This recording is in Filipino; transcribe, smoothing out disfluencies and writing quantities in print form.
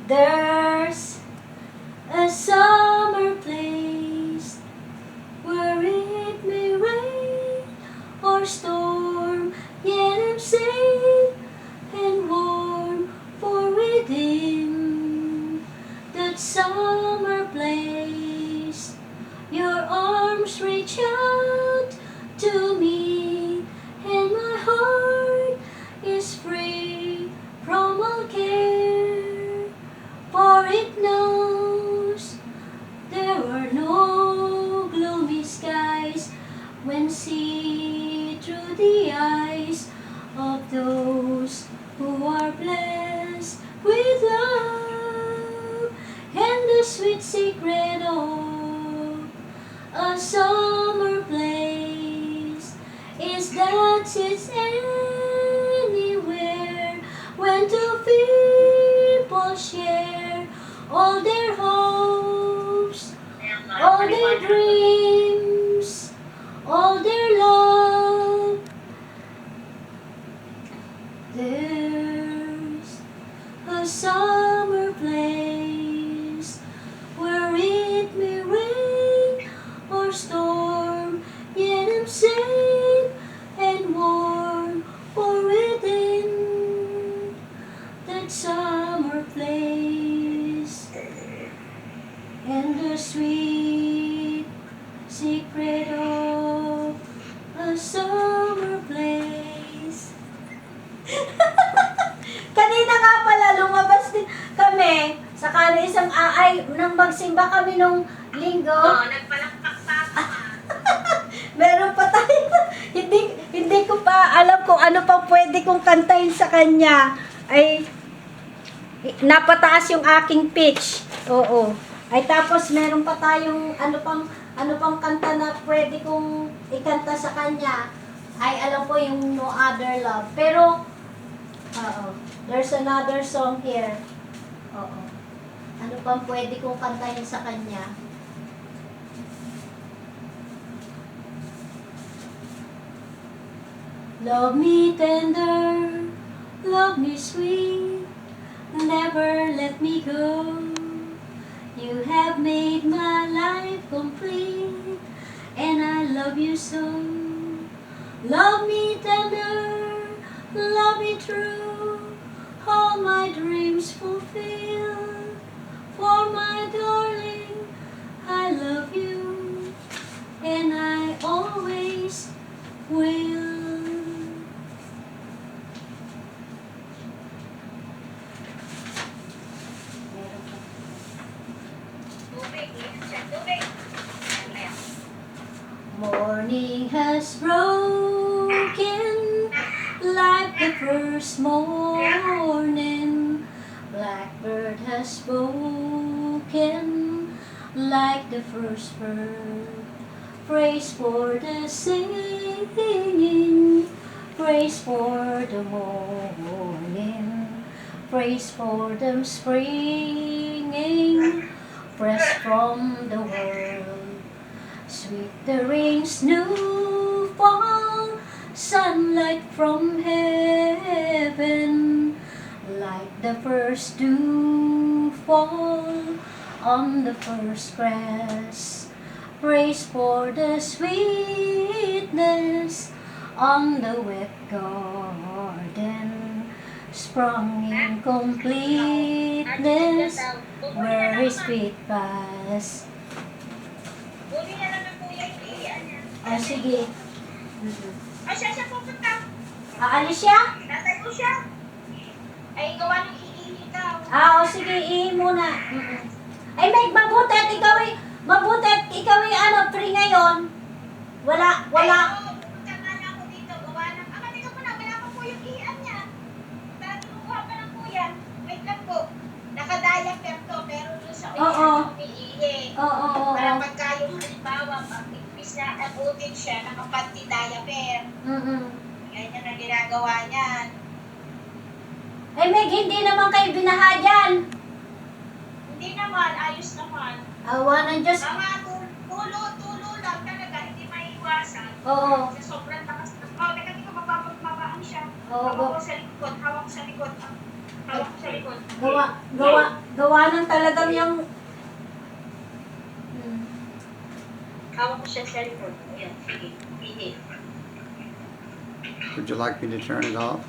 There's a summer place where it may rain or storm, yet I'm safe and warm, for within that summer place your arms reach out to me, and my heart is free from all care, for it knows there are no gloomy skies when see through the eyes of those who are blessed with love. And the sweet secret of a summer place is that it's anywhere when two people share all their hopes, all their dreams, all their love. There's a summer place where it may rain or storm, yet I'm safe and warm, for within that summer place. And the sweet secret of a summer place. Kanina nga pala, lumabas din kami sa isang nang magsimba kami nung linggo. Oo, nagpalakpak pa ako. Meron pa tayo. hindi ko pa alam kung ano pang pwede kong kantahin sa kanya. Ay, napataas yung aking pitch. Oo. Ay, tapos meron pa tayong ano pang kanta na pwede kong ikanta sa kanya. Ay, alam ko yung No Other Love. Pero, there's another song here. Oo. Ano pang pwede kong kantahin sa kanya? Love me tender, love me sweet, never let me go. You have made my life complete, and I love you so. Love me tender, love me true, all my dreams fulfill. For my darling, I love you, and I always will. Tubig, siya, tubig. Ayan. Morning has broken like the first morning. Blackbird has spoken like the first bird. Praise for the singing, praise for the morning, praise for them springing fresh from the world. Sweet the rain's new fall, sunlight from heaven, like the first dew fall on the first grass. Praise for the sweetness on the wet garden, sprung in completeness where his feet pass. Buli na lang ng kuya yung iyan niya. Sige. Ay, siya pupunta. Aalis siya? Tatay ko siya. Ay, gawa ng iihi daw. Sige, muna. Ay, may mabutit, ikaw ay free ngayon. Wala. Ay, oo, pupunta nga na ako dito. Gawa ng, teka muna, wala pa po yung iyan niya. Dati kumuha pa ng kuya. Wait lang po. Nakadiaper to, pero doon sa umiihi. Oo. Para pagka yung halimbawa, pag imbis na abutin siya, nakapanty diaper. Ganyan ang ginagawa niyan. Ay, Meg, hindi naman kayo binaha dyan. Hindi naman, ayos naman. Awa ng Diyos. Mga tulo lang talaga, hindi maiiwasan. Oo. Sa sobrang takas na. Teka, dito mapapagmabaan siya. Oo, Hawak ko sa likod, hawak ko sa likod. Hawak ko sa likod. Gawa gawa ng talagang yung... Hawak ko siya cellphone. Ayan, sige. Sige. Would you like me to turn it off?